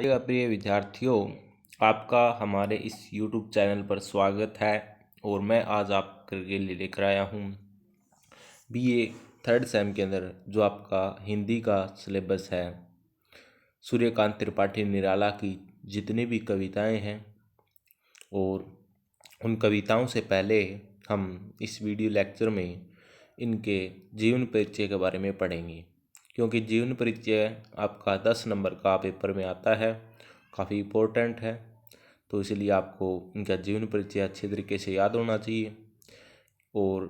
प्रिय विद्यार्थियों, आपका हमारे इस YouTube चैनल पर स्वागत है। और मैं आज आपके लिए लेकर आया हूँ BA थर्ड सेम के अंदर जो आपका हिंदी का सिलेबस है, सूर्यकांत त्रिपाठी निराला की जितनी भी कविताएं हैं, और उन कविताओं से पहले हम इस वीडियो लेक्चर में इनके जीवन परिचय के बारे में पढ़ेंगे, क्योंकि जीवन परिचय आपका 10 नंबर का पेपर में आता है, काफ़ी इम्पोर्टेंट है। तो इसलिए आपको इनका जीवन परिचय अच्छे तरीके से याद होना चाहिए। और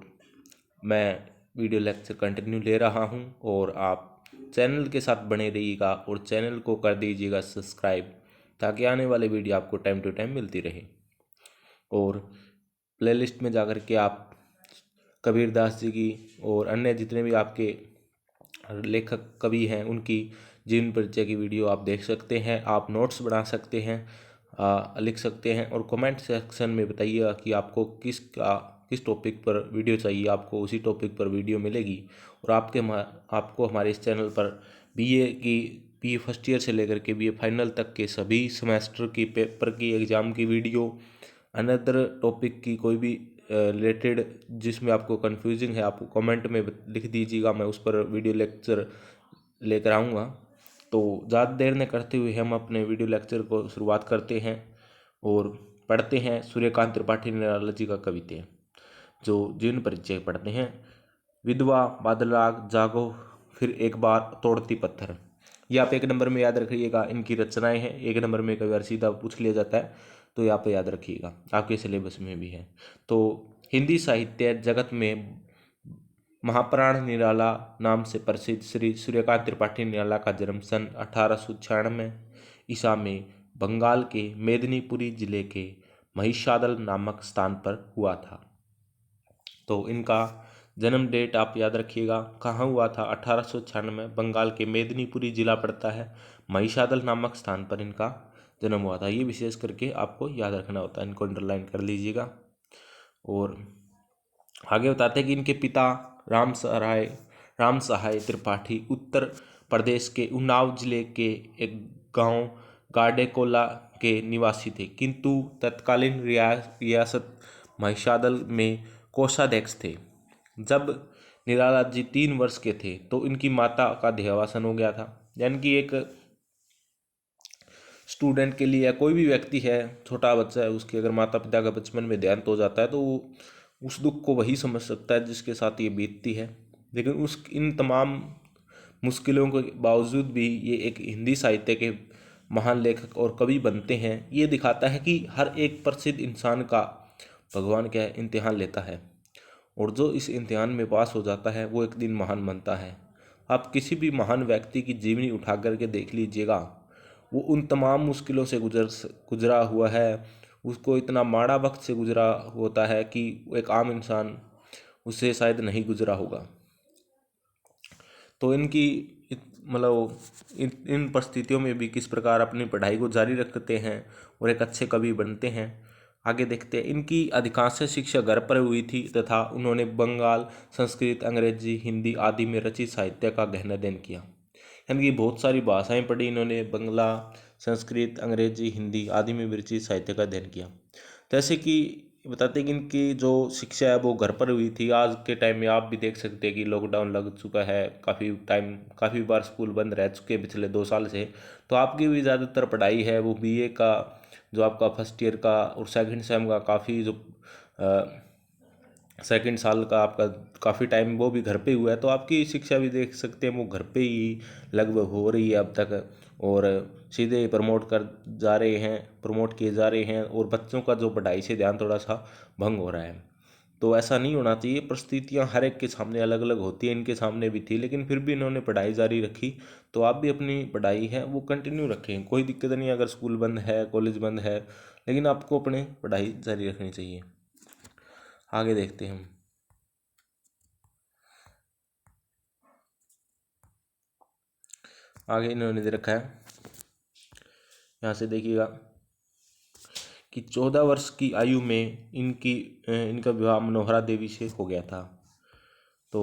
मैं वीडियो लेक्चर कंटिन्यू ले रहा हूं और आप चैनल के साथ बने रहिएगा और चैनल को कर दीजिएगा सब्सक्राइब, ताकि आने वाले वीडियो आपको टाइम टू टाइम मिलती रहे। और प्लेलिस्ट में जाकर के आप कबीरदास जी की और अन्य जितने भी आपके लेखक कवि हैं उनकी जीवन परिचय की वीडियो आप देख सकते हैं। आप नोट्स बना सकते हैं, लिख सकते हैं, और कमेंट सेक्शन में बताइएगा कि आपको किस टॉपिक पर वीडियो चाहिए। आपको उसी टॉपिक पर वीडियो मिलेगी। और आपको हमारे इस चैनल पर BA फर्स्ट ईयर से लेकर के BA फाइनल तक के सभी सेमेस्टर की पेपर की एग्ज़ाम की वीडियो, अनदर टॉपिक की कोई भी रिलेटेड जिसमें आपको कन्फ्यूजिंग है, आप कमेंट में लिख दीजिएगा, मैं उस पर वीडियो लेक्चर लेकर आऊँगा। तो ज़्यादा देर न करते हुए हम अपने वीडियो लेक्चर को शुरुआत करते हैं और पढ़ते हैं सूर्यकांत त्रिपाठी निराला जी का कविता। जो जीवन परिचय पढ़ते हैं। विधवा बादलाग जागो फिर एक बार तोड़ती पत्थर। ये आप 1 नंबर में याद रखिएगा। इनकी रचनाएं हैं। 1 नंबर में कई बार सीधा पूछ लिया जाता है, तो यहाँ पे याद रखिएगा, आपके सिलेबस में भी है। तो हिंदी साहित्य जगत में महाप्राण निराला नाम से प्रसिद्ध श्री सूर्यकांत त्रिपाठी निराला का जन्म सन 1896 ईसा में बंगाल के मेदिनीपुरी जिले के महिषादल नामक स्थान पर हुआ था। तो इनका जन्म डेट आप याद रखिएगा, कहाँ हुआ था? 1896, बंगाल के मेदिनीपुरी जिला पड़ता है, महिषादल नामक स्थान पर इनका जन्म हुआ था। ये विशेष करके आपको याद रखना होता है, इनको अंडरलाइन कर लीजिएगा। और आगे बताते हैं कि इनके पिता राम सहाय त्रिपाठी उत्तर प्रदेश के उन्नाव जिले के एक गांव गाडेकोला के निवासी थे, किंतु तत्कालीन रियासत महिषादल में कोषाध्यक्ष थे। जब निराला जी 3 वर्ष के थे तो इनकी माता का देहावसान हो गया था। यानी कि एक स्टूडेंट के लिए या कोई भी व्यक्ति है, छोटा बच्चा है, उसके अगर माता पिता का बचपन में देहांत हो जाता है तो वो उस दुख को वही समझ सकता है जिसके साथ ये बीतती है। लेकिन इन तमाम मुश्किलों के बावजूद भी ये एक हिंदी साहित्य के महान लेखक और कवि बनते हैं। ये दिखाता है कि हर एक प्रसिद्ध इंसान का भगवान क्या है, इम्तिहान लेता है, और जो इस इम्तिहान में पास हो जाता है वो एक दिन महान बनता है। आप किसी भी महान व्यक्ति की जीवनी उठा करके देख लीजिएगा, वो उन तमाम मुश्किलों से गुजरा हुआ है, उसको इतना माड़ा वक्त से गुजरा होता है कि एक आम इंसान उससे शायद नहीं गुजरा होगा। तो इनकी मतलब इन परिस्थितियों में भी किस प्रकार अपनी पढ़ाई को जारी रखते हैं और एक अच्छे कवि बनते हैं, आगे देखते हैं। इनकी अधिकांश शिक्षा घर पर हुई थी तथा उन्होंने बंगाल, संस्कृत, अंग्रेजी, हिंदी आदि में रचित साहित्य का गहन अध्ययन किया। यानी कि बहुत सारी भाषाएं पढ़ी इन्होंने, बंगला, संस्कृत, अंग्रेजी, हिंदी आदि में रचित साहित्य का अध्ययन किया। जैसे कि बताते हैं कि इनकी जो शिक्षा है वो घर पर हुई थी। आज के टाइम में आप भी देख सकते हैं कि लॉकडाउन लग चुका है, काफ़ी बार स्कूल बंद रह चुके हैं पिछले 2 साल से। तो आपकी भी ज़्यादातर पढ़ाई है वो BA का जो आपका फर्स्ट ईयर का और सेकंड सेम का काफ़ी जो सेकंड साल का आपका काफ़ी टाइम वो भी घर पे हुआ है। तो आपकी शिक्षा भी देख सकते हैं वो घर पे ही लगभग हो रही है अब तक, और सीधे प्रमोट किए जा रहे हैं, और बच्चों का जो पढ़ाई से ध्यान थोड़ा सा भंग हो रहा है। तो ऐसा नहीं होना चाहिए। परिस्थितियाँ हर एक के सामने अलग अलग होती है, इनके सामने भी थी, लेकिन फिर भी इन्होंने पढ़ाई जारी रखी। तो आप भी अपनी पढ़ाई है वो कंटिन्यू रखें, कोई दिक्कत नहीं अगर स्कूल बंद है, कॉलेज बंद है, लेकिन आपको अपनी पढ़ाई जारी रखनी चाहिए। आगे देखते हैं हम। आगे इन्होंने दे रखा है, यहाँ से देखिएगा कि 14 वर्ष की आयु में इनका विवाह मनोहरा देवी से हो गया था। तो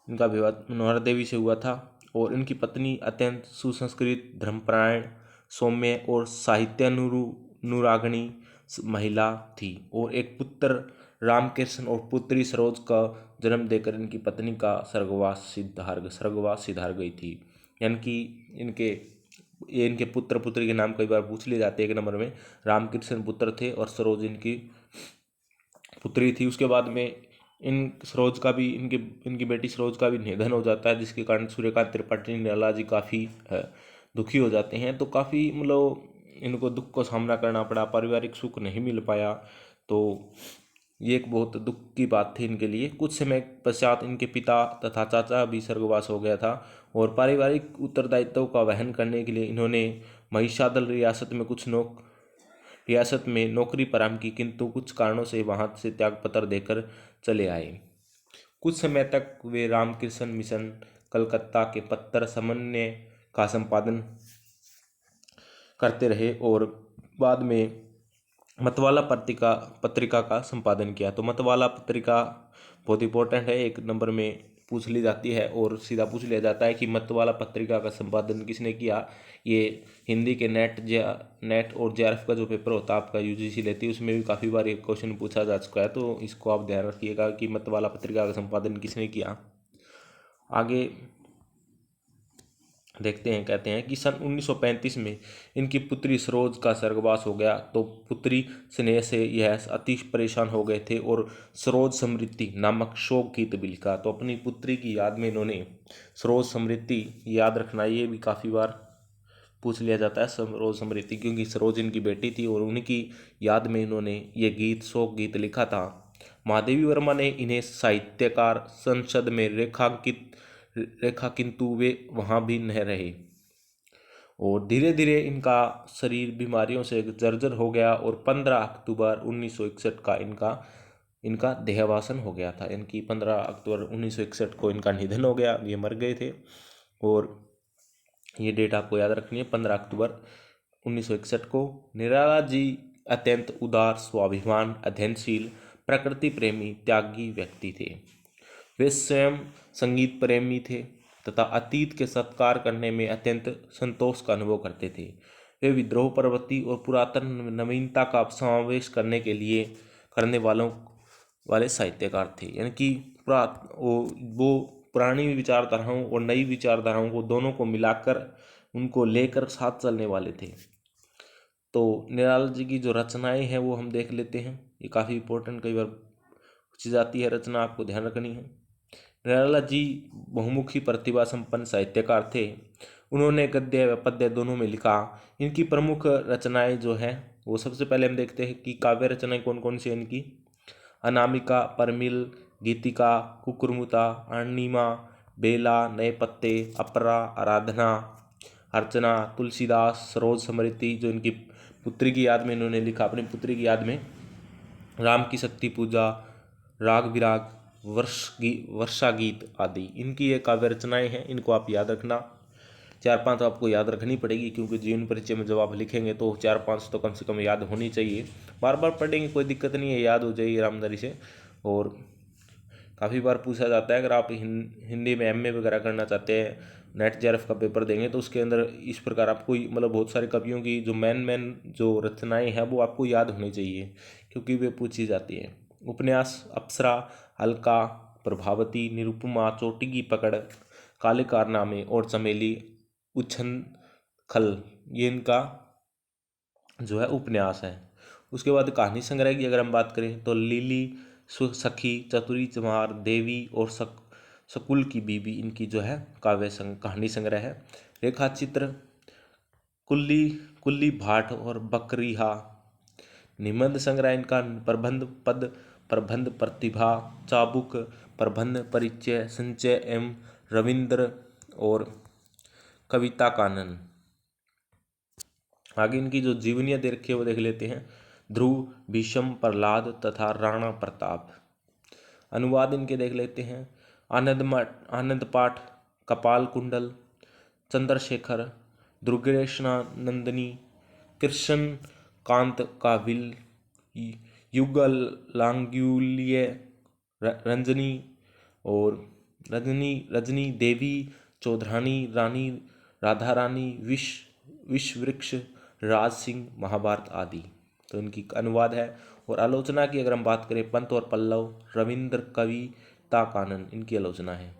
इनका विवाह मनोहरा देवी से हुआ था, और इनकी पत्नी अत्यंत सुसंस्कृत, धर्मपरायण, सौम्य और साहित्यानुरागिणी महिला थी। और एक पुत्र रामकृष्ण और पुत्री सरोज का जन्म देकर इनकी पत्नी का स्वर्गवास सिधार गई थी। यानी कि इनके पुत्र पुत्री के नाम कई बार पूछ लिए जाते हैं। एक नंबर में रामकृष्ण पुत्र थे और सरोज इनकी पुत्री थी। उसके बाद में इनकी बेटी सरोज का भी निधन हो जाता है, जिसके कारण सूर्यकांत त्रिपाठी निराला जी काफ़ी दुखी हो जाते हैं। तो काफ़ी मतलब इनको दुख को सामना करना पड़ा, पारिवारिक सुख नहीं मिल पाया। तो ये एक बहुत दुख की बात थी इनके लिए। कुछ समय पश्चात इनके पिता तथा चाचा भी स्वर्गवास हो गया था और पारिवारिक उत्तरदायित्व का वहन करने के लिए इन्होंने महिषादल रियासत में नौकरी प्रारंभ की, किंतु कुछ कारणों से वहाँ से त्यागपत्र देकर चले आए। कुछ समय तक वे रामकृष्ण मिशन कलकत्ता के पत्र समन्वय का संपादन करते रहे और बाद में मतवाला पत्रिका का संपादन किया। तो मतवाला पत्रिका बहुत इंपॉर्टेंट है, एक नंबर में पूछ ली जाती है और सीधा पूछ लिया जाता है कि मतवाला पत्रिका का संपादन किसने किया। ये हिंदी के नेट और जेआरएफ का जो पेपर होता है आपका यूजीसी लेती है, उसमें भी काफ़ी बार ये क्वेश्चन पूछा जा चुका है। तो इसको आप ध्यान रखिएगा कि मतवाला पत्रिका का संपादन किसने किया। आगे देखते हैं, कहते हैं कि सन 1935 में इनकी पुत्री सरोज का स्वर्गवास हो गया। तो पुत्री स्नेह से यह अति परेशान हो गए थे और सरोज समृद्धि नामक शोक गीत भी लिखा। तो अपनी पुत्री की याद में इन्होंने सरोज समृद्धि याद रखना, ये भी काफ़ी बार पूछ लिया जाता है सरोज समृद्धि, क्योंकि सरोज इनकी बेटी थी और उनकी याद में इन्होंने ये शोक गीत लिखा था। महादेवी वर्मा ने इन्हें साहित्यकार संसद में रेखा किंतु वे वहाँ भी न रहे और धीरे धीरे इनका शरीर बीमारियों से जर्जर हो गया और 15 अक्टूबर 1961 का इनका देहावसान हो गया था। इनकी 15 अक्टूबर 1961 को इनका निधन हो गया, ये मर गए थे। और ये डेट आपको याद रखनी है, 15 अक्टूबर 1961 को। निराला जी अत्यंत उदार, स्वाभिमान, अध्ययनशील, प्रकृति प्रेमी, त्यागी व्यक्ति थे। वे स्वयं संगीत प्रेमी थे तथा अतीत के सत्कार करने में अत्यंत संतोष का अनुभव करते थे। वे विद्रोह प्रवृत्ति और पुरातन नवीनता का समावेश करने वाले साहित्यकार थे। यानी कि वो पुरानी विचारधाराओं और नई विचारधाराओं को दोनों को मिलाकर उनको लेकर साथ चलने वाले थे। तो निराला जी की जो रचनाएं हैं वो हम देख लेते हैं। ये काफ़ी इंपॉर्टेंट कई बार पूछी जाती है रचना, आपको ध्यान रखनी है। निराला जी बहुमुखी प्रतिभा संपन्न साहित्यकार थे। उन्होंने गद्य व पद्य दोनों में लिखा। इनकी प्रमुख रचनाएं जो हैं वो सबसे पहले हम देखते हैं कि काव्य रचनाएं कौन कौन सी हैं इनकी। अनामिका, परमिल, गीतिका, कुकुरमुता, अणिमा, बेला, नए पत्ते, अपरा, आराधना, अर्चना, तुलसीदास, सरोज समृद्धि जो इनकी पुत्री की याद में इन्होंने लिखा, अपनी पुत्री की याद में। राम की शक्ति पूजा, राग विराग, वर्षा गीत आदि इनकी ये काव्य रचनाएं हैं। इनको आप याद रखना, 4-5 आपको याद रखनी पड़ेगी, क्योंकि जीवन परिचय में जब आप लिखेंगे तो 4-5 तो कम से कम याद होनी चाहिए। बार बार पढ़ेंगे कोई दिक्कत नहीं है, याद हो जाएगी आरामदारी से। और काफ़ी बार पूछा जाता है, अगर आप हिंदी में एमए वगैरह करना चाहते हैं, नेट जेआरएफ का पेपर देंगे तो उसके अंदर इस प्रकार आपको मतलब बहुत सारे कवियों की जो मेन जो रचनाएं हैं वो आपको याद होनी चाहिए, क्योंकि वे पूछी जाती हैं। उपन्यास अप्सरा, अलका, प्रभावती, निरुपमा, चोटी की पकड़, काले कारनामे और चमेली उछनखल, ये इनका जो है उपन्यास है। उसके बाद कहानी संग्रह की अगर हम बात करें तो लिली, सखी, चतुरी चमार, देवी और शकुल की बीबी इनकी जो है कहानी संग्रह है। रेखा चित्र कुल्ली भाट और बकरीहा। निबंध संग्रह इनका प्रबंध प्रतिभा, चाबुक, प्रबंध परिचय, संचय एवं रविंद्र और कविता कानन। आगे इनकी जो जीवनीय दे रखी है वो देख लेते हैं। ध्रुव, भीष्म, प्रहलाद तथा राणा प्रताप। अनुवाद इनके देख लेते हैं। आनंद पाठ, कपाल कुंडल, चंद्रशेखर, दुर्गेशनंदिनी, कृष्ण कांत काविल, युगल लांगुल्य, रंजनी और रजनी देवी, चौधरानी रानी, राधा रानी, विश्ववृक्ष, राज सिंह, महाभारत आदि। तो इनकी अनुवाद है। और आलोचना की अगर हम बात करें, पंत और पल्लव, रविंद्र, कविता कानन, इनकी आलोचना है।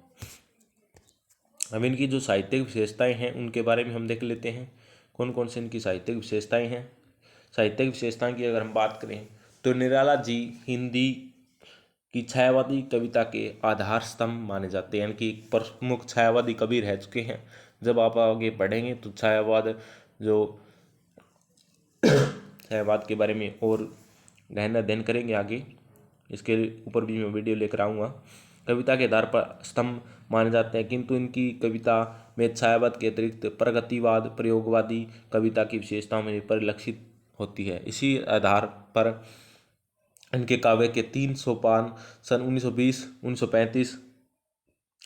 अब इनकी जो साहित्यिक विशेषताएं हैं उनके बारे में हम देख लेते हैं, कौन कौन से इनकी साहित्यिक विशेषताएं हैं। साहित्यिक विशेषताओं की अगर हम बात करें तो निराला जी हिंदी की छायावादी कविता के आधार स्तंभ माने जाते हैं, यानी कि एक प्रमुख छायावादी कवि रह चुके हैं। जब आप आगे पढ़ेंगे तो छायावाद छायावाद के बारे में और गहन अध्ययन करेंगे आगे, इसके ऊपर भी मैं वीडियो लेकर आऊँगा। कविता के आधार पर स्तंभ माने जाते हैं, किंतु इनकी कविता में छायावाद के अतिरिक्त प्रगतिवाद, प्रयोगवादी कविता की विशेषताओं में परिलक्षित होती है। इसी आधार पर इनके काव्य के 3 सोपान सन 1920, 1935,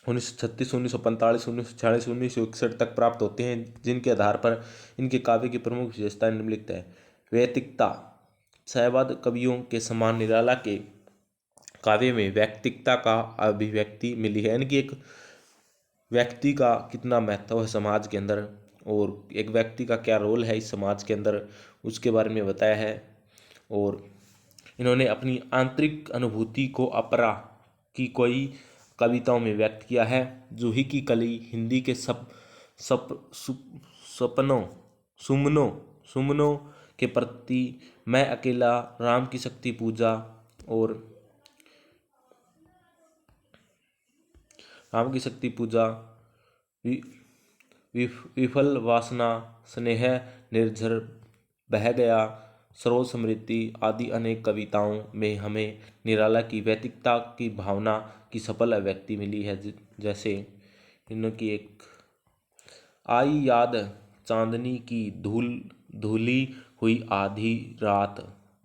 1936, 1945, 1946, 1961 तक प्राप्त होते हैं, जिनके आधार पर इनके काव्य की प्रमुख विशेषताएं निम्नलिखित है। वैयक्तिकता, छायावाद कवियों के समान निराला के काव्य में वैयक्तिकता का अभिव्यक्ति मिली है, यानी कि एक व्यक्ति का कितना महत्व है समाज के अंदर और एक व्यक्ति का क्या रोल है इस समाज के अंदर, उसके बारे में बताया है। और इन्होंने अपनी आंतरिक अनुभूति को अपरा की कोई कविताओं में व्यक्त किया है। जूही की कली, हिंदी के सपनों, सुमनों के प्रति, मैं अकेला, राम की शक्ति पूजा और राम की शक्ति पूजा, विफल वासना, स्नेह निर्झर बह गया, सरोज स्मृति आदि अनेक कविताओं में हमें निराला की वैयक्तिकता की भावना की सफल अभिव्यक्ति मिली है। जैसे इनकी एक, आई याद चांदनी की धूली हुई आधी रात,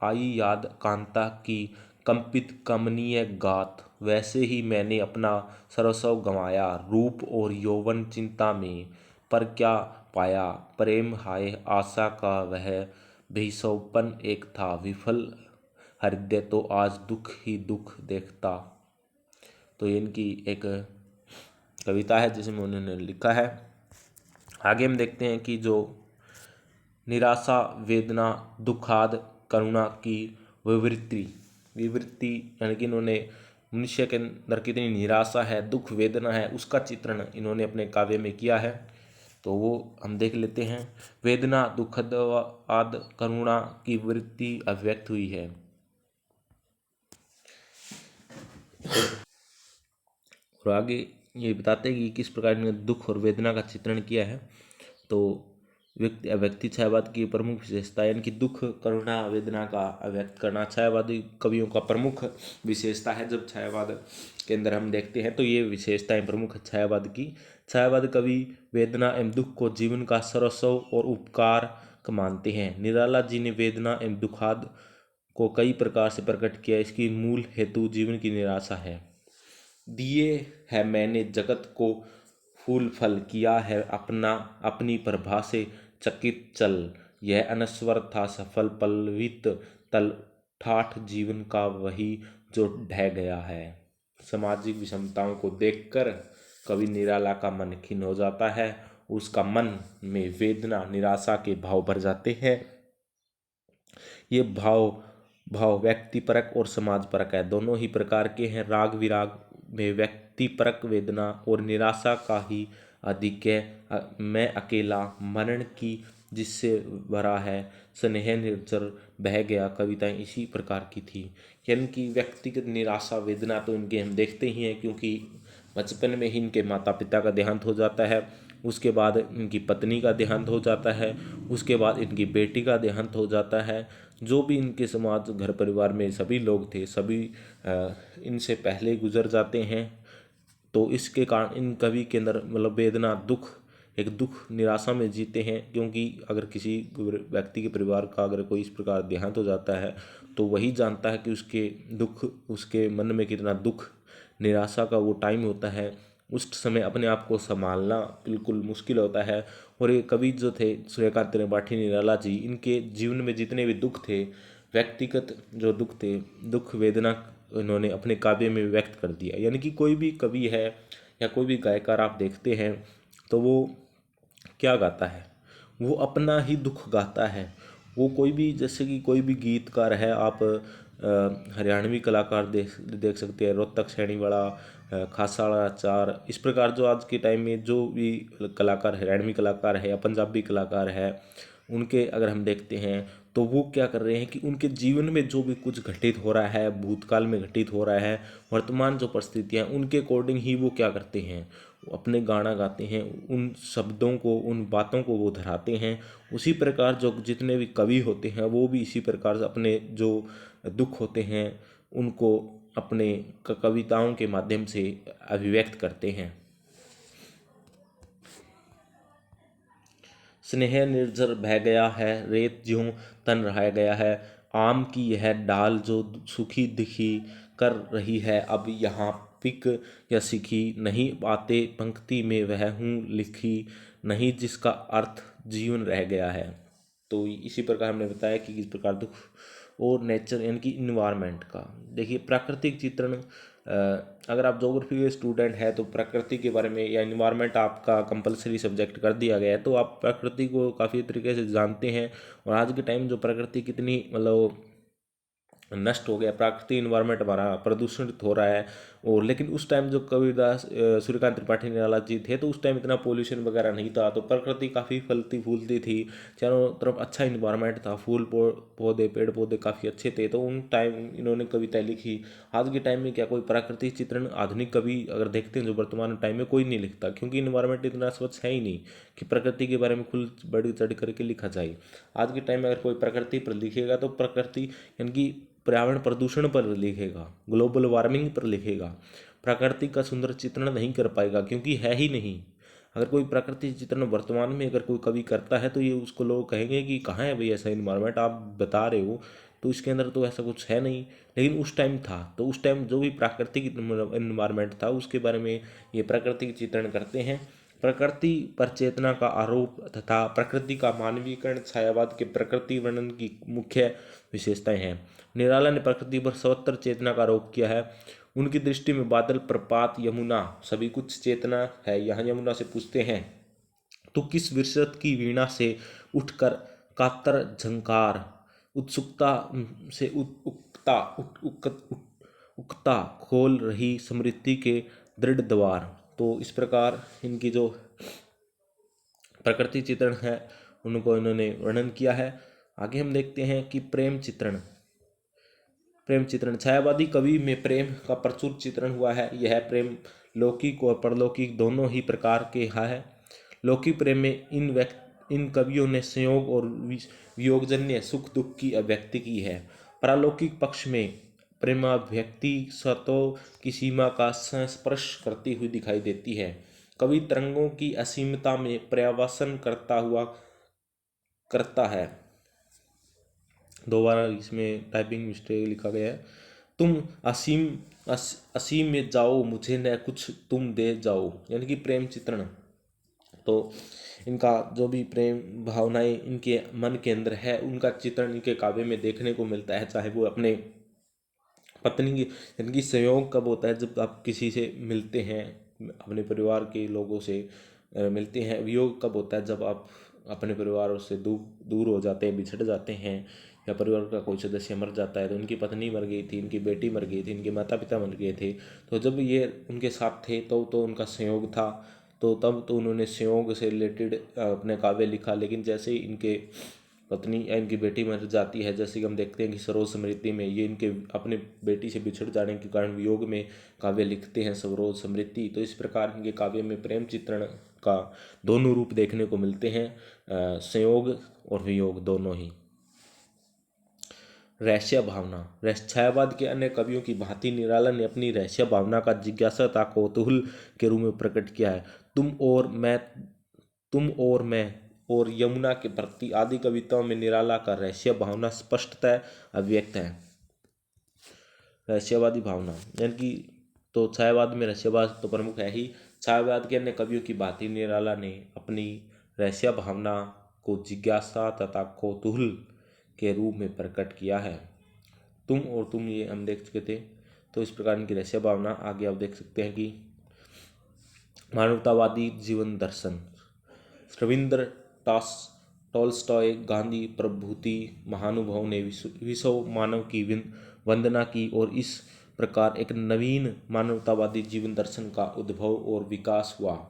आई याद कांता की कंपित कमनीय गात, वैसे ही मैंने अपना सर्वस्व गंवाया रूप और यौवन चिंता में, पर क्या पाया प्रेम हाय आशा का वह भी सौपन एक था, विफल हृदय तो आज दुख ही दुख देखता। तो इनकी एक कविता है जिसमें उन्होंने लिखा है। आगे हम देखते हैं कि जो निराशा, वेदना, दुखाद, करुणा की विवृत्ति यानी कि इन्होंने मनुष्य के अंदर कितनी निराशा है, दुख वेदना है, उसका चित्रण इन्होंने अपने काव्य में किया है। तो वो हम देख लेते हैं। वेदना, दुखद आद, करुणा की वृत्ति अभिव्यक्त हुई है। और आगे ये बताते हैं कि किस प्रकार ने दुख और वेदना का चित्रण किया है। तो व्यक्ति छायावाद की प्रमुख विशेषता, यानी कि दुख, करुणा, वेदना का अभिव्यक्त करना छायावादी कवियों का प्रमुख विशेषता है। जब छायावाद के अंदर हम देखते हैं तो ये विशेषताएं प्रमुख है छायावाद की। छायावाद कवि वेदना एवं दुख को जीवन का सर्वस्व और उपकार मानते हैं। निराला जी ने वेदना एवं दुखाद को कई प्रकार से प्रकट किया। इसकी मूल हेतु जीवन की निराशा है। दिए है मैंने जगत को फूल फल, किया है अपनी प्रभा से चकित चल, यह अनश्वर था सफल पल्लवित तल, ठाठ जीवन का वही जो ढह गया है। सामाजिक विषमताओं को देखकर कवि निराला का मन खिन्न हो जाता है, उसका मन में वेदना, निराशा के भाव भर जाते हैं। ये भाव व्यक्तिपरक और समाजपरक है, दोनों ही प्रकार के हैं। राग विराग में व्यक्तिपरक वेदना और निराशा का ही अधिक है। मैं अकेला, मरण की जिससे भरा है, स्नेह निर्जर बह गया, कविताएं इसी प्रकार की थी। यानी कि व्यक्तिगत निराशा वेदना तो इनके हम देखते ही हैं, क्योंकि बचपन में ही इनके माता पिता का देहांत हो जाता है, उसके बाद इनकी पत्नी का देहांत हो जाता है, उसके बाद इनकी बेटी का देहांत हो जाता है। जो भी इनके समाज घर परिवार में सभी लोग थे, सभी इनसे पहले गुजर जाते हैं। तो इसके कारण इन कवि के अंदर मतलब वेदना, दुख निराशा में जीते हैं। क्योंकि अगर किसी व्यक्ति के परिवार का अगर कोई इस प्रकार देहांत हो जाता है तो वही जानता है कि उसके मन में कितना दुख, निराशा का वो टाइम होता है। उस समय अपने आप को संभालना बिल्कुल मुश्किल होता है। और ये कवि जो थे सूर्यकांत त्रिपाठी, निराला जी, इनके जीवन में जितने भी दुख थे, व्यक्तिगत जो दुख थे, दुख वेदना इन्होंने अपने काव्य में व्यक्त कर दिया। यानी कि कोई भी कवि है या कोई भी गायकार आप देखते हैं तो वो क्या गाता है, वो अपना ही दुख गाता है। वो कोई भी, जैसे कि कोई भी गीतकार है, आप हरियाणवी कलाकार देख देख सकते हैं, रोहतक सैनीवाला, खासाड़ा चार, इस प्रकार जो आज के टाइम में जो भी कलाकार, हरियाणवी कलाकार है या पंजाबी कलाकार है, उनके अगर हम देखते हैं तो वो क्या कर रहे हैं कि उनके जीवन में जो भी कुछ घटित हो रहा है, भूतकाल में घटित हो रहा है, वर्तमान जो परिस्थितियाँ हैं उनके अकॉर्डिंग ही वो क्या करते हैं, वो अपने गाना गाते हैं, उन शब्दों को, उन बातों को वो दोहराते हैं। उसी प्रकार जो जितने भी कवि होते हैं वो भी इसी प्रकार से अपने जो दुख होते हैं उनको अपने कविताओं के माध्यम से अभिव्यक्त करते हैं। स्नेह निर्झर बह गया है, रेत ज्यों तन रह गया है, आम की यह डाल जो सूखी दिखी कर रही है, अब यहाँ पिक या सीखी नहीं बातें पंक्ति में वह हूँ लिखी, नहीं जिसका अर्थ जीवन रह गया है। तो इसी प्रकार हमने बताया कि किस प्रकार दुख और नेचर यानी कि इन्वायरमेंट का। देखिए प्राकृतिक चित्रण, अगर आप ज्योग्राफी के स्टूडेंट हैं तो प्रकृति के बारे में या इन्वायरमेंट आपका कंपलसरी सब्जेक्ट कर दिया गया है, तो आप प्रकृति को काफ़ी तरीके से जानते हैं। और आज के टाइम जो प्रकृति कितनी मतलब नष्ट हो गया, प्राकृतिक इन्वायरमेंट हमारा प्रदूषित हो रहा है। और लेकिन उस टाइम जो कबीरदास सूर्यकांत त्रिपाठी निराला जी थे तो उस टाइम इतना पोल्यूशन वगैरह नहीं था, तो प्रकृति काफ़ी फलती फूलती थी, चारों तरफ अच्छा इन्वायरमेंट था, फूल पौधे पेड़ पौधे काफ़ी अच्छे थे, तो उन टाइम इन्होंने कविताएं लिखी। आज के टाइम में क्या कोई प्राकृतिक चित्रण आधुनिक कवि अगर देखते हैं जो वर्तमान टाइम में, कोई नहीं लिखता, क्योंकि इन्वायरमेंट इतना स्वच्छ है ही नहीं कि प्रकृति के बारे में खुल बढ़ चढ़ करके लिखा जाए। आज के टाइम में अगर कोई प्रकृति पर लिखेगा तो प्रकृति यानी कि पर्यावरण प्रदूषण पर लिखेगा, ग्लोबल वार्मिंग पर लिखेगा, प्रकृति का सुंदर चित्रण नहीं कर पाएगा, क्योंकि है ही नहीं। अगर कोई प्रकृति चित्रण वर्तमान में अगर कोई कवि करता है तो ये उसको लोग कहेंगे कि कहाँ है भाई ऐसा इन्वायरमेंट आप बता रहे हो, तो इसके अंदर तो ऐसा कुछ है नहीं। लेकिन उस टाइम था, तो उस टाइम जो भी प्राकृतिक इन्वायरमेंट था उसके बारे में ये प्राकृतिक चित्रण करते हैं। प्रकृति पर चेतना का आरोप तथा प्रकृति का मानवीकरण छायावाद के प्रकृति वर्णन की मुख्य विशेषताएं हैं। निराला ने प्रकृति पर सर्वत्र चेतना का आरोप किया है। उनकी दृष्टि में बादल, प्रपात, यमुना सभी कुछ चेतना है। यहाँ यमुना से पूछते हैं तो किस विरसत की वीणा से उठकर कातर झंकार, उत्सुकता से उकता उकता खोल रही स्मृति के दृढ़ द्वार। तो इस प्रकार इनकी जो प्रकृति चित्रण है उनको इन्होंने वर्णन किया है। आगे हम देखते हैं कि प्रेम चित्रण। प्रेम चित्रण, छायावादी कवि में प्रेम का प्रचुर चित्रण हुआ है। यह प्रेम लौकिक और परलौकिक दोनों ही प्रकार के है। लौकिक प्रेम में इन कवियों ने संयोग और वियोगजन्य सुख दुख की अभिव्यक्ति की है। पारलौकिक पक्ष में प्रेमाभिव्यक्ति सतों की सीमा का संस्पर्श करती हुई दिखाई देती है। कवि तरंगों की असीमता में पर्यवसन करता है। दोबारा इसमें टाइपिंग मिस्टेक लिखा गया है। तुम असीम में जाओ, मुझे न कुछ तुम दे जाओ, यानी कि प्रेम चित्रण। तो इनका जो भी प्रेम भावनाएं इनके मन के अंदर है उनका चित्रण इनके काव्य में देखने को मिलता है। चाहे वो अपने पत्नी की, यानी कि संयोग कब होता है, जब आप किसी से मिलते हैं, अपने परिवार के लोगों से मिलते हैं। वियोग कब होता है, जब आप अपने परिवारों से दूर हो जाते हैं, बिछड़ जाते हैं, या परिवार का कोई सदस्य मर जाता है। तो इनकी पत्नी मर गई थी, इनकी बेटी मर गई थी, इनके माता पिता मर गए थे, तो जब ये उनके साथ थे तो उनका संयोग था, तो तब तो उन्होंने संयोग से रिलेटेड अपने काव्य लिखा। लेकिन जैसे ही इनके पत्नी या इनकी बेटी मर जाती है, जैसे कि हम देखते हैं कि सरोज समृद्धि में ये इनके अपने बेटी से बिछड़ जाने के कारण वियोग में काव्य लिखते हैं, सरोज समृद्धि। तो इस प्रकार इनके काव्य में प्रेम चित्रण का दोनों रूप देखने को मिलते हैं, संयोग और वियोग दोनों ही। रहस्य भावना, छायावाद के अन्य कवियों की भांति निराला ने अपनी रहस्य भावना का जिज्ञासा कौतूहल के रूप में प्रकट किया है। तुम और मैं और यमुना के प्रति आदि कविताओं में निराला का रहस्य भावना स्पष्टतः अभिव्यक्त है। रहस्यवादी भावना यानी कि, तो छायावाद में रहस्यवाद तो प्रमुख है ही। छायावाद के अन्य कवियों की भांति निराला ने अपनी रहस्य भावना को जिज्ञासा तथा कौतूहल के रूप में प्रकट किया है। तुम और तुम ये हम देख चुके थे। तो इस प्रकार की रहस्य भावना आगे आप देख सकते हैं कि मानवतावादी जीवन दर्शन। रविंद्र टॉल्स्टॉय, गांधी प्रभृति महानुभावों ने विश्व मानव की वंदना की और इस प्रकार एक नवीन मानवतावादी जीवन दर्शन का उद्भव और विकास हुआ।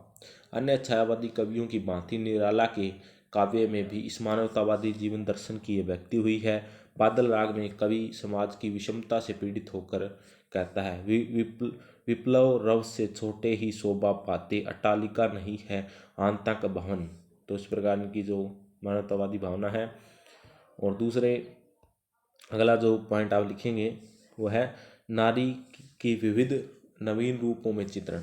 अन्य छायावादी कवियों की भांति निराला के काव्य में भी इस मानवतावादी जीवन दर्शन की अभिव्यक्ति हुई है। बादल राग में कवि समाज की विषमता से पीड़ित होकर कहता है, विप्लव रव से छोटे ही शोभा पाते, अट्टालिका नहीं है आंतक भवन। तो इस प्रकार की जो मानवतावादी भावना है। और दूसरे अगला जो पॉइंट आप लिखेंगे वो है नारी की विविध नवीन रूपों में चित्रण,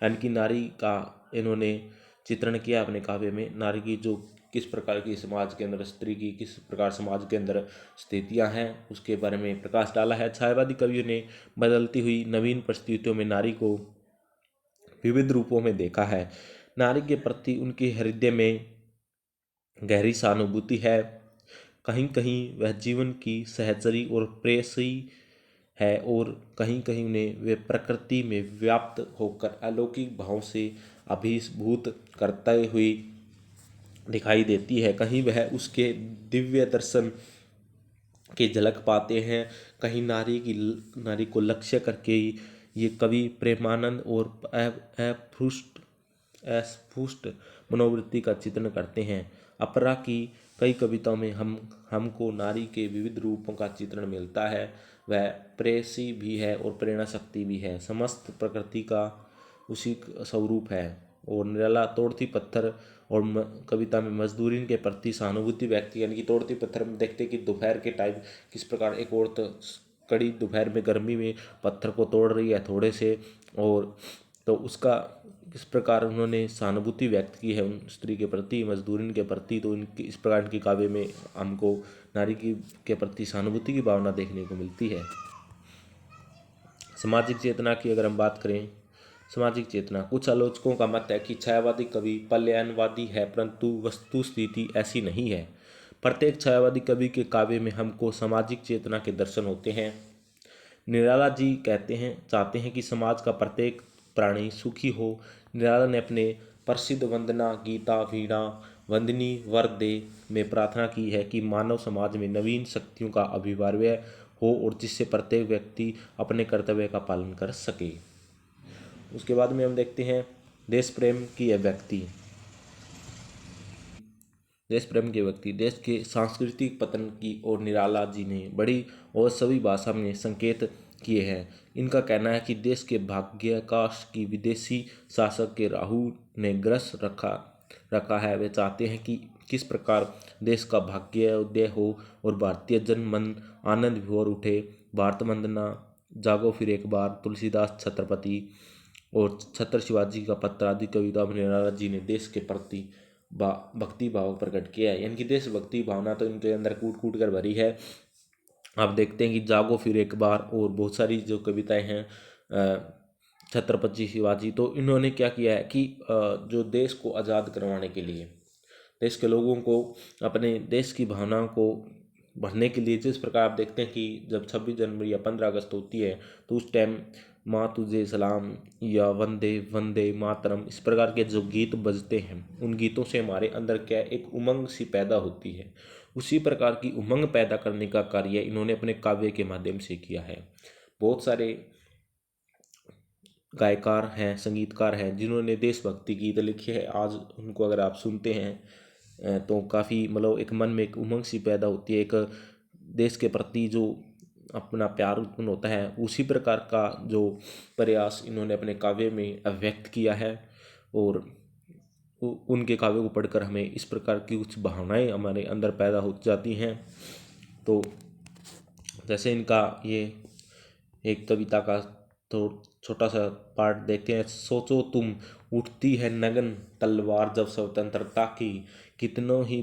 यानी कि नारी का इन्होंने चित्रण किया अपने काव्य में। नारी की जो किस प्रकार की समाज के अंदर, स्त्री की किस प्रकार समाज के अंदर स्थितियां हैं उसके बारे में प्रकाश डाला है। छायावादी कवियों ने बदलती हुई नवीन परिस्थितियों में नारी को विविध रूपों में देखा है। नारी के प्रति उनके हृदय में गहरी सहानुभूति है। कहीं कहीं वह जीवन की सहचरी और प्रेयसी है और कहीं कहीं उन्हें वे प्रकृति में व्याप्त होकर अलौकिक भाव से अभिभूत करते हुए दिखाई देती है। कहीं वह उसके दिव्य दर्शन की झलक पाते हैं, कहीं नारी को लक्ष्य करके ये कवि प्रेमानंद और अस्फुट मनोवृत्ति का चित्रण करते हैं। अपरा की कई कविताओं में हमको नारी के विविध रूपों का चित्रण मिलता है। वह प्रेयसी भी है और प्रेरणा शक्ति भी है, समस्त प्रकृति का उसी स्वरूप है। और निराला तोड़ती पत्थर और कविता में मजदूरी के प्रति सहानुभूति व्यक्ति, यानी कि तोड़ती पत्थर में देखते कि दोपहर के टाइम किस प्रकार एक औरत कड़ी दोपहर में गर्मी में पत्थर को तोड़ रही है थोड़े से, और तो उसका किस प्रकार उन्होंने सहानुभूति व्यक्त की है उन स्त्री के प्रति, मजदूरी के प्रति। तो इनकी इस प्रकार की काव्य में हमको नारी की के प्रति सहानुभूति की भावना देखने को मिलती है। सामाजिक चेतना की अगर हम बात करें, सामाजिक चेतना, कुछ आलोचकों का मत है कि छायावादी कवि पलायनवादी है, परंतु वस्तु स्थिति ऐसी नहीं है। प्रत्येक छायावादी कवि के काव्य में हमको सामाजिक चेतना के दर्शन होते हैं। निराला जी चाहते हैं कि समाज का प्रत्येक प्राणी सुखी हो। निराला ने अपने प्रसिद्ध वंदना गीता वीणा वंदनी वर दे में प्रार्थना की है कि मानव समाज में नवीन शक्तियों का अभिवार्य हो और जिससे प्रत्येक व्यक्ति अपने कर्तव्य का पालन कर सके। उसके बाद में हम देखते हैं देश प्रेम की अभिव्यक्ति। देश के सांस्कृतिक पतन की ओर निराला जी ने बड़ी और सभी भाषा में संकेत किए हैं। इनका कहना है कि देश के भाग्याकाश की विदेशी शासक के राहु ने ग्रस रखा है। वे चाहते हैं कि किस प्रकार देश का भाग्योदय हो और भारतीय जन मन आनंद विभोर उठे। भारत वंदना, जागो फिर एक बार, तुलसीदास छत्रपति और छत्र शिवाजी का पत्र आदि कविता में निराला जी ने देश के प्रति भक्ति भाव प्रकट किया है। यानी कि देशभक्ति भावना तो इनके अंदर कूट कूट कर भरी है। आप देखते हैं कि जागो फिर एक बार और बहुत सारी जो कविताएं हैं छत्रपति शिवाजी, तो इन्होंने क्या किया है कि जो देश को आज़ाद करवाने के लिए, देश के लोगों को अपने देश की भावनाओं को भरने के लिए, जिस प्रकार आप देखते हैं कि जब 26 जनवरी या 15 अगस्त होती है तो उस टाइम माँ तुझे सलाम या वंदे वंदे मातरम इस प्रकार के जो गीत बजते हैं, उन गीतों से हमारे अंदर क्या एक उमंग सी पैदा होती है। उसी प्रकार की उमंग पैदा करने का कार्य इन्होंने अपने काव्य के माध्यम से किया है। बहुत सारे गायकार हैं, संगीतकार हैं जिन्होंने देशभक्ति गीत लिखे हैं। आज उनको अगर आप सुनते हैं तो काफ़ी मतलब एक मन में एक उमंग सी पैदा होती है, एक देश के प्रति जो अपना प्यार उत्पन्न होता है। उसी प्रकार का जो प्रयास इन्होंने अपने काव्य में अभिव्यक्त किया है और उनके काव्य को पढ़कर हमें इस प्रकार की कुछ भावनाएं हमारे अंदर पैदा हो जाती हैं। तो जैसे इनका ये एक कविता का तो छोटा सा पार्ट देखते हैं। सोचो तुम उठती है नगन तलवार जब स्वतंत्रता की, कितने ही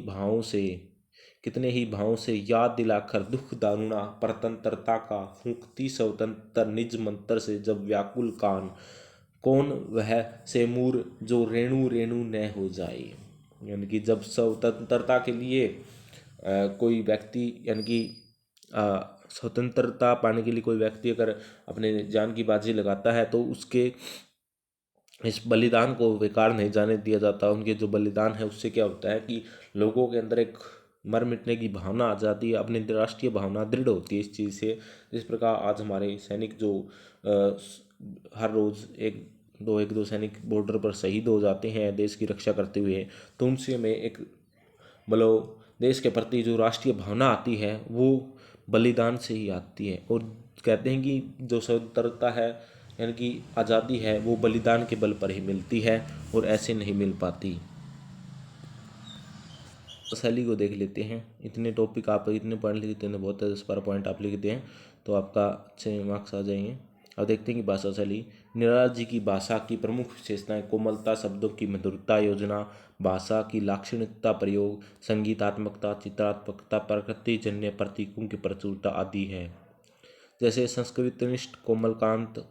भावों से याद दिलाकर दुख दारुणा परतंत्रता का, फूंकती स्वतंत्र निज मंत्र से जब व्याकुल कान, कौन वह सेमूर जो रेणु रेणु न हो जाए। यानी कि जब स्वतंत्रता के लिए कोई व्यक्ति, यानी कि स्वतंत्रता पाने के लिए कोई व्यक्ति अगर अपने जान की बाजी लगाता है तो उसके इस बलिदान को बेकार नहीं जाने दिया जाता। उनके जो बलिदान है उससे क्या होता है कि लोगों के अंदर एक मर मिटने की भावना आ जाती है, अपनी राष्ट्रीय भावना दृढ़ होती है इस चीज़ से। जिस प्रकार आज हमारे सैनिक जो हर रोज़ एक दो सैनिक बॉर्डर पर शहीद हो जाते हैं देश की रक्षा करते हुए, तो उनसे हमें एक मतलब देश के प्रति जो राष्ट्रीय भावना आती है वो बलिदान से ही आती है। और कहते हैं कि जो स्वतंत्रता है यानी कि आज़ादी है वो बलिदान के बल पर ही मिलती है और ऐसे नहीं मिल पाती। शैली को देख लेते हैं। इतने टॉपिक आप इतने पॉइंट लिखते हैं, बहुत 10-12 पॉइंट आप लिखते हैं तो आपका अच्छे मार्क्स आ जाएंगे। अब देखते हैं कि भाषा शैली। निराला जी की भाषा की प्रमुख विशेषताएं कोमलता, शब्दों की मधुरता, योजना, भाषा की लाक्षणिकता, प्रयोग, संगीतात्मकता, चित्रात्मकता, प्रकृतिजन्य प्रतीकों की प्रचुरता आदि है। जैसे संस्कृतनिष्ठ कोमलकांत,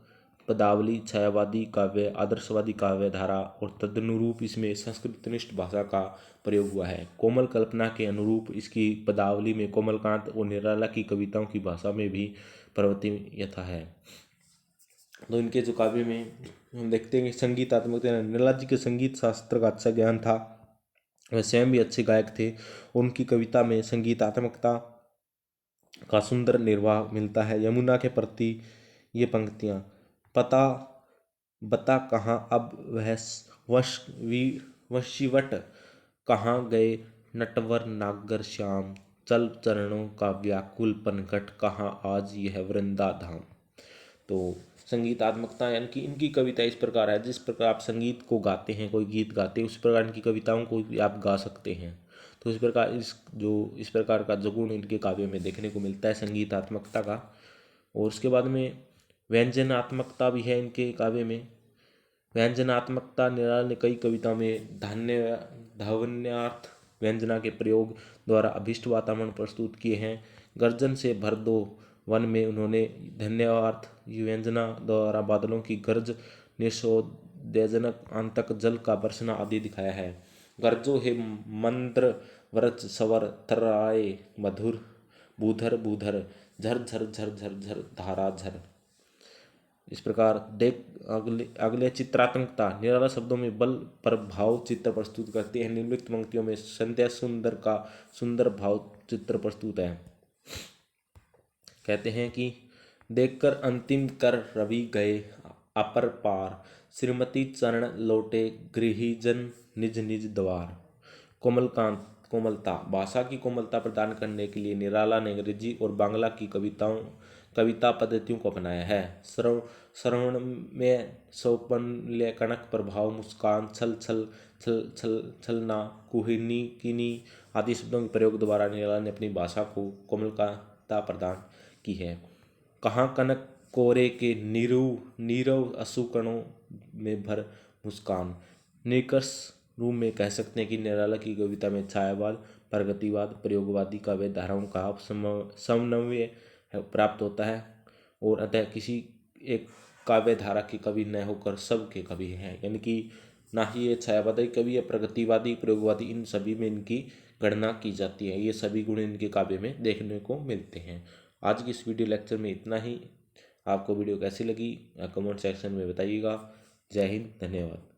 पदावली, छायावादी काव्य, आदर्शवादी काव्य धारा और तदनुरूप इसमें संस्कृतनिष्ठ भाषा का प्रयोग हुआ है। कोमल कल्पना के अनुरूप इसकी पदावली में कोमलकांत और निराला की कविताओं की भाषा में भी प्रवृत्ति यथा है। तो इनके जो काव्य में हम देखते हैं कि संगीतात्मक, निराला जी के संगीत शास्त्र का अच्छा ज्ञान था, वह स्वयं भी अच्छे गायक थे। उनकी कविता में संगीतात्मकता का सुंदर निर्वाह मिलता है। यमुना के प्रति ये पंक्तियाँ, पता बता कहाँ अब वह वशीवट, कहाँ गए नटवर नागर श्याम, चल चरणों का व्याकुल पनघट, कहाँ आज यह वृंदा धाम। तो संगीतात्मकता यानी कि इनकी कविता इस प्रकार है, जिस प्रकार आप संगीत को गाते हैं, कोई गीत गाते हैं, उस प्रकार इनकी कविताओं को भी आप गा सकते हैं। तो इस प्रकार का जो गुण इनके काव्य में देखने को मिलता है संगीतात्मकता का। और उसके बाद में व्यंजनात्मकता भी है इनके काव्य में। व्यंजनात्मकता, निराला ने कई कविताओं में धावन्यार्थ व्यंजना के प्रयोग द्वारा अभिष्ट वातावरण प्रस्तुत किए हैं। गर्जन से भर दो वन में उन्होंने धन्यवार्थ व्यंजना द्वारा बादलों की गर्ज, निशोदयजनक आंतक जल का बरसना आदि दिखाया है। गर्जो हे मंत्र व्रज सवर तराए मधुर, बूधर बूधर झर झर झर झर झर धारा झर। इस प्रकार देख अगले चित्रात्मकता, निराला शब्दों में बल पर भाव चित्र प्रस्तुत करते हैं। निम्नलिखित पंक्तियों में संध्या सुंदर का सुंदर भाव चित्र प्रस्तुत है। कहते हैं कि देखकर अंतिम कर रवि गए अपर पार, श्रीमती चरण लौटे गृहीजन निज निज द्वार। कोमलकांत, कोमलता, भाषा की कोमलता प्रदान करने के लिए निराला ने अंग्रेजी और बांग्ला की कविता पद्धतियों को अपनाया है। श्रवण में सौपन्य, कनक प्रभाव, मुस्कान, छल छल छल छल छलना, कुहिनी किनी आदि शब्दों के प्रयोग द्वारा निराला ने अपनी भाषा को कोमलता प्रदान की है। कहाँ कनक कोरे के नीरव असुकणों में भर मुस्कान। निकष रूप में कह सकते हैं कि निराला की कविता में छायावाद, प्रगतिवाद, प्रयोगवादी काव्य धाराओं का समन्वय प्राप्त होता है और अतः किसी एक काव्य धारा के कवि न होकर सब के कवि हैं। यानी कि ना ही ये छायावादी कवि या प्रगतिवादी प्रयोगवादी, इन सभी में इनकी गणना की जाती है। ये सभी गुण इनके काव्य में देखने को मिलते हैं। आज की इस वीडियो लेक्चर में इतना ही। आपको वीडियो कैसी लगी कमेंट सेक्शन में बताइएगा। जय हिंद, धन्यवाद।